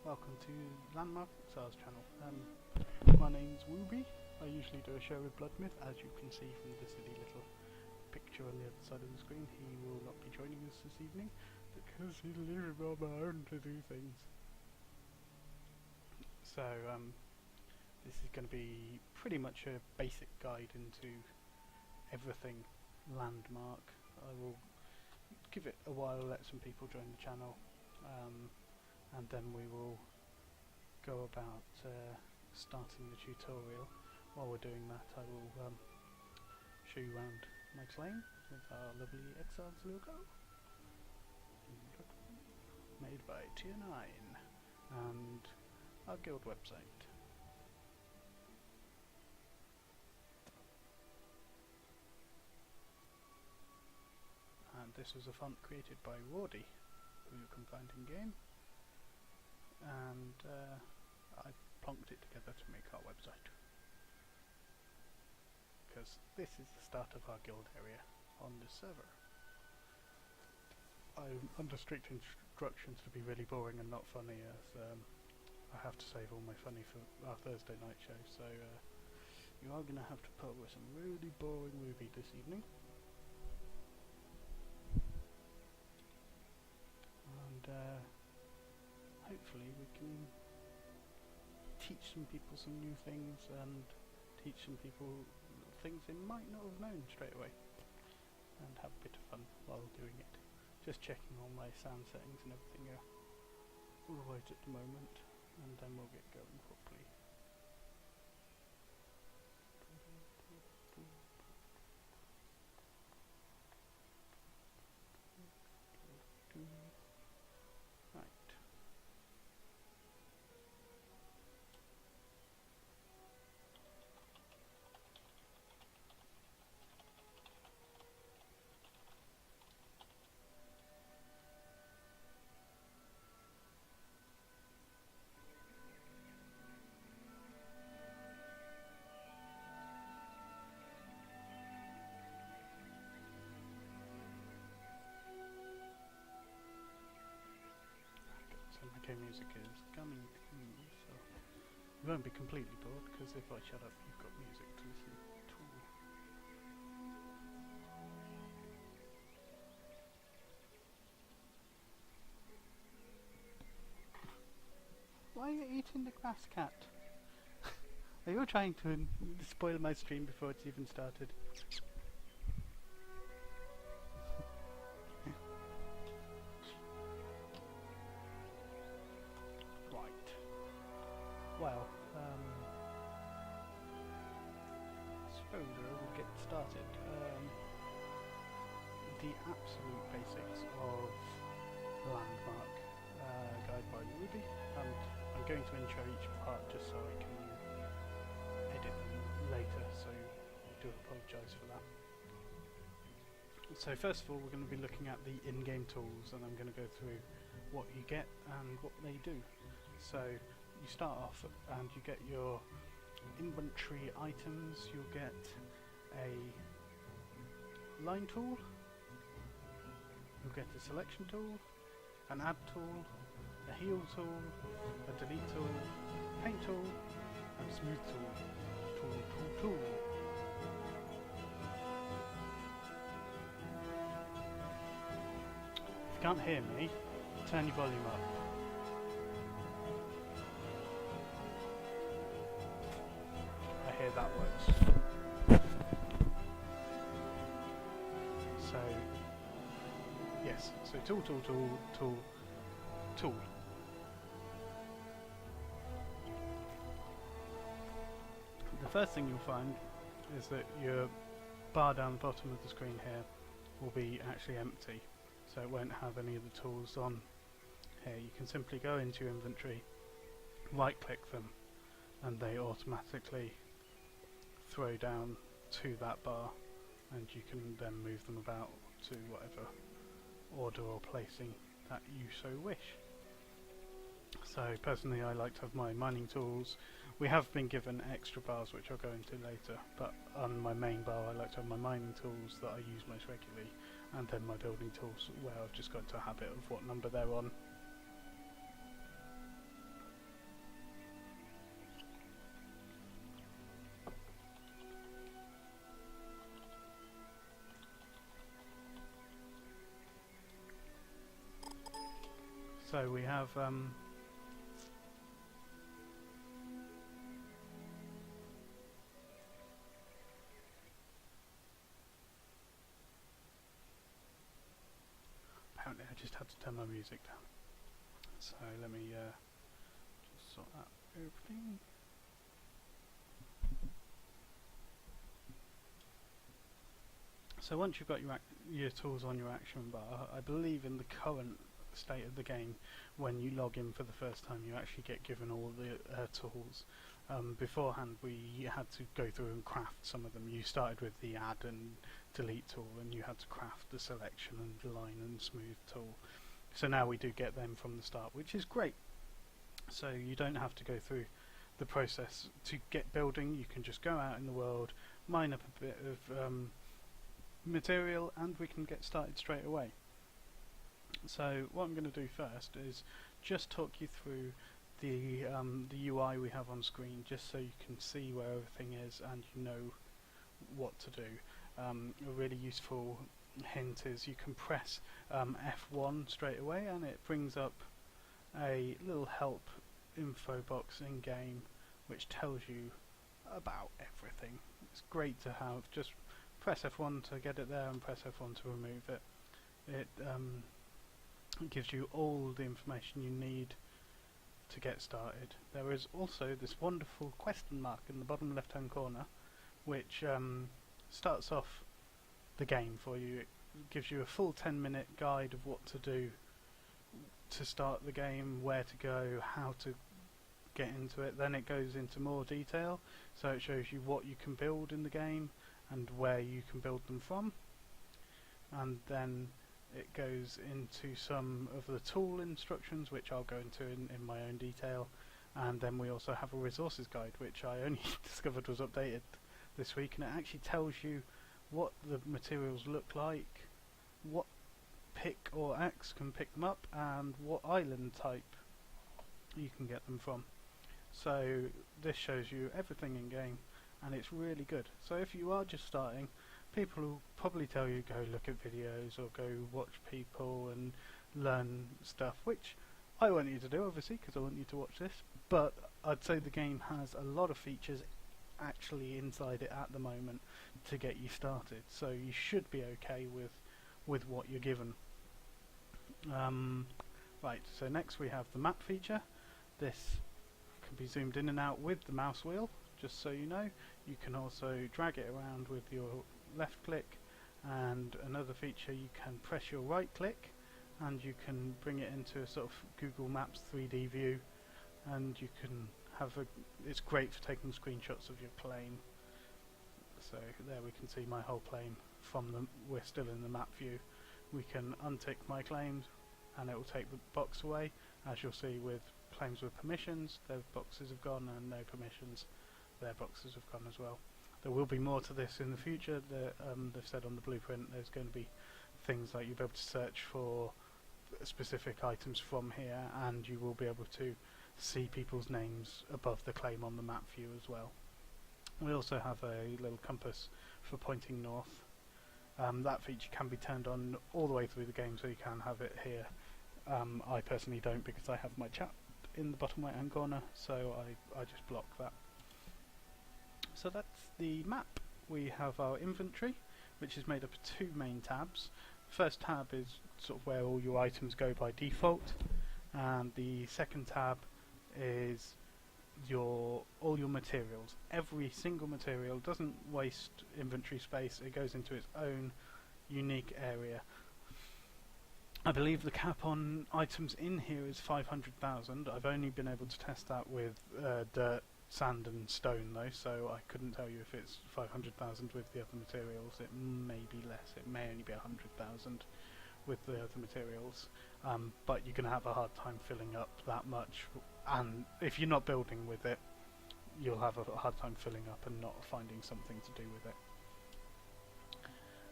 welcome to Landmark Exiles channel. My name's Woobe. I usually do a show with Bloodmyth, as you can see from the silly little picture on the other side of the screen. He will not be joining us this evening because he's leaving on my own to do things. So this is going to be pretty much a basic guide into everything Landmark. I will give it a while, let some people join the channel, and then we will go about starting the tutorial. While we're doing that, I will show you around my claim with our lovely Exiles logo, made by Tier 9, and our guild website. And this was a font created by Woobe, who you can find in game, and I plonked it together to make our website, because this is the start of our guild area on this server. I'm under strict instructions to be really boring and not funny, as I have to save all my funny for our Thursday night show, so you are going to have to put with some really boring movie this evening. And hopefully we can teach some people some new things and teach some people things they might not have known straight away, and have a bit of fun while doing it. Just checking all my sound settings and everything are all right at the moment, and then we'll get going properly. Right. So my game music is coming through, so you won't be completely bored, because if I shut up you've got music to listen to. Why are you eating the grass, cat? Are you trying to spoil my stream before it's even started? Right. Well, I suppose we'll get started. The absolute basics of Landmark, guide by Woobe. I'm going to intro each part just so I can edit them later, so I do apologise for that. So first of all, we're going to be looking at the in-game tools, and I'm going to go through what you get and what they do. So you start off and you get your inventory items. You'll get a line tool, you'll get a selection tool, an add tool, a heal tool, a delete tool, paint tool, and a smooth tool. Tool. If you can't hear me, turn your volume up. I hear that works. So, yes, so tool. The first thing you'll find is that your bar down the bottom of the screen here will be actually empty, so it won't have any of the tools on here. You can simply go into your inventory, right click them, and they automatically throw down to that bar, and you can then move them about to whatever order or placing that you so wish. So personally I like to have my mining tools. We have been given extra bars which I'll go into later, but on my main bar I like to have my mining tools that I use most regularly, and then my building tools where I've just got into a habit of what number they're on. So we have apparently I just had to turn my music down. So let me just sort out everything. So once you've got your tools on your action bar, I believe in the current state of the game, when you log in for the first time, you actually get given all the tools. Beforehand, we had to go through and craft some of them. You started with the add and delete tool, and you had to craft the selection and line and smooth tool. So now we do get them from the start, which is great. So you don't have to go through the process to get building. You can just go out in the world, mine up a bit of material, and we can get started straight away. So what I'm going to do first is just talk you through the UI we have on screen, just so you can see where everything is and you know what to do. A really useful hint is you can press F1 straight away and it brings up a little help info box in game which tells you about everything. It's great to have. Just press F1 to get it there and press F1 to remove it. It gives you all the information you need to get started. There is also this wonderful question mark in the bottom left hand corner which starts off the game for you. It gives you a full 10-minute guide of what to do to start the game, where to go, how to get into it. Then it goes into more detail, so it shows you what you can build in the game and where you can build them from, and then it goes into some of the tool instructions which I'll go into in my own detail, and then we also have a resources guide which I only discovered was updated this week, and it actually tells you what the materials look like, what pick or axe can pick them up, and what island type you can get them from. So this shows you everything in game and it's really good. So if you are just starting, people will probably tell you go look at videos or go watch people and learn stuff, which I want you to do obviously because I want you to watch this, but I'd say the game has a lot of features actually inside it at the moment to get you started, so you should be okay with what you're given. Right, so next we have the map feature. This can be zoomed in and out with the mouse wheel, just so you know. You can also drag it around with your left click, and another feature, you can press your right click and you can bring it into a sort of Google Maps 3D view, and you can have it's great for taking screenshots of your plane. So there we can see my whole plane we're still in the map view. We can untick my claims and it will take the box away. As you'll see with claims with permissions, their boxes have gone, and no permissions, their boxes have gone as well. There will be more to this in the future. They've said on the blueprint there's going to be things like you'll be able to search for specific items from here, and you will be able to see people's names above the claim on the map view as well. We also have a little compass for pointing north. That feature can be turned on all the way through the game, so you can have it here. I personally don't, because I have my chat in the bottom right hand corner, so I just block that. So that's the map. We have our inventory, which is made up of two main tabs. First tab is sort of where all your items go by default, and the second tab is all your materials. Every single material doesn't waste inventory space, it goes into its own unique area. I believe the cap on items in here is 500,000. I've only been able to test that with dirt, sand and stone though, so I couldn't tell you if it's 500,000 with the other materials. It may be less, it may only be 100,000 with the other materials, but you're going to have a hard time filling up that much, and if you're not building with it, you'll have a hard time filling up and not finding something to do with it.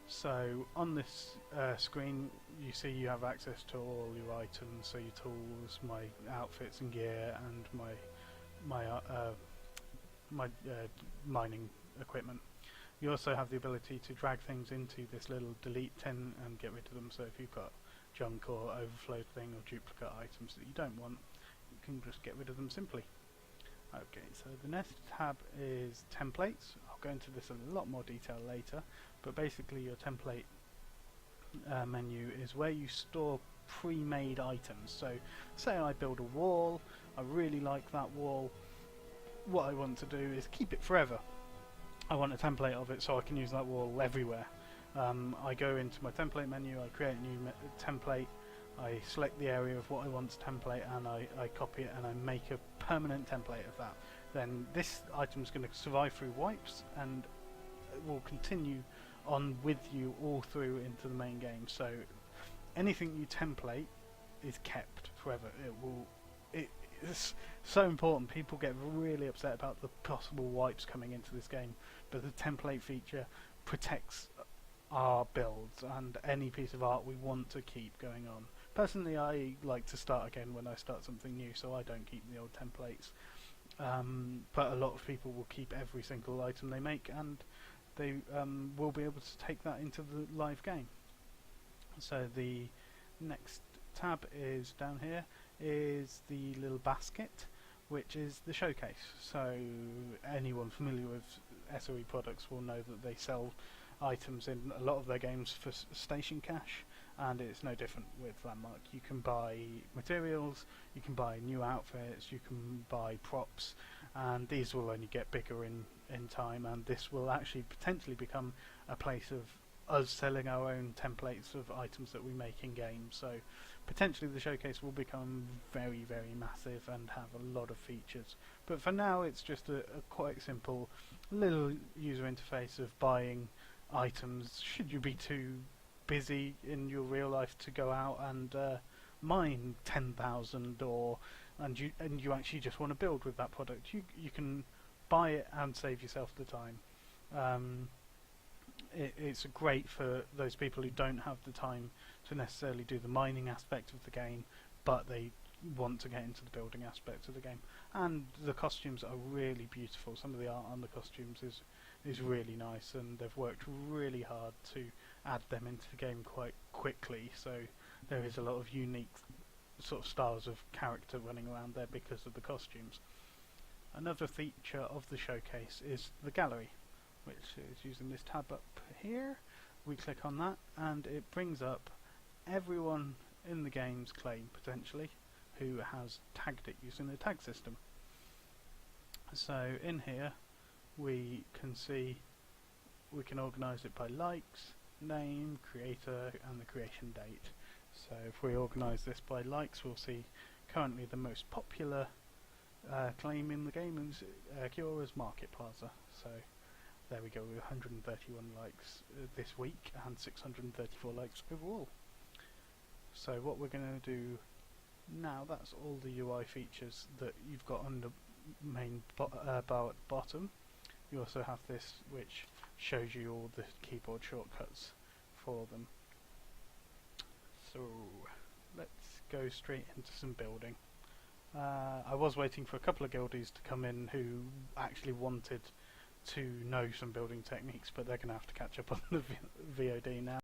So on this screen you see you have access to all your items, so your tools, my outfits and gear, and my mining equipment. You also have the ability to drag things into this little delete tin and get rid of them, so if you've got junk or overflowed thing or duplicate items that you don't want, you can just get rid of them simply. Okay, so the next tab is templates. I'll go into this in a lot more detail later, but basically your template menu is where you store pre-made items. So say I build a wall, I really like that wall, what I want to do is keep it forever. I want a template of it so I can use that wall everywhere. I go into my template menu, I create a new template, I select the area of what I want to template, and I copy it and I make a permanent template of that. Then this item is going to survive through wipes and will continue on with you all through into the main game. So anything you template is kept forever. It's so important. People get really upset about the possible wipes coming into this game, but the template feature protects our builds and any piece of art we want to keep going on. Personally, I like to start again when I start something new, so I don't keep the old templates. But a lot of people will keep every single item they make, and they will be able to take that into the live game. So the next tab is down here, is the little basket, which is the showcase. So anyone familiar with SOE products will know that they sell items in a lot of their games for station cash, and it's no different with Landmark. You can buy materials, you can buy new outfits, you can buy props, and these will only get bigger in time, and this will actually potentially become a place of us selling our own templates of items that we make in game. So potentially the showcase will become very, very massive and have a lot of features, but for now it's just a quite simple little user interface of buying items should you be too busy in your real life to go out and mine 10,000 and you actually just want to build with that product. You can buy it and save yourself the time. It's great for those people who don't have the time to necessarily do the mining aspect of the game, but they want to get into the building aspect of the game. And the costumes are really beautiful. Some of the art on the costumes is really nice, and they've worked really hard to add them into the game quite quickly, so there is a lot of unique sort of styles of character running around there because of the costumes. Another feature of the showcase is the gallery, which is using this tab up here. We click on that and it brings up everyone in the game's claim potentially who has tagged it using the tag system. So in here we can see we can organise it by likes, name, creator and the creation date. So if we organise this by likes, we'll see currently the most popular claim in the game is Kyora's Market Plaza. So there we go, with 131 likes this week and 634 likes overall. So what we're going to do now, that's all the UI features that you've got on the main bar at the bottom. You also have this which shows you all the keyboard shortcuts for them. So let's go straight into some building. I was waiting for a couple of guildies to come in who actually wanted to know some building techniques, but they're going to have to catch up on the VOD now.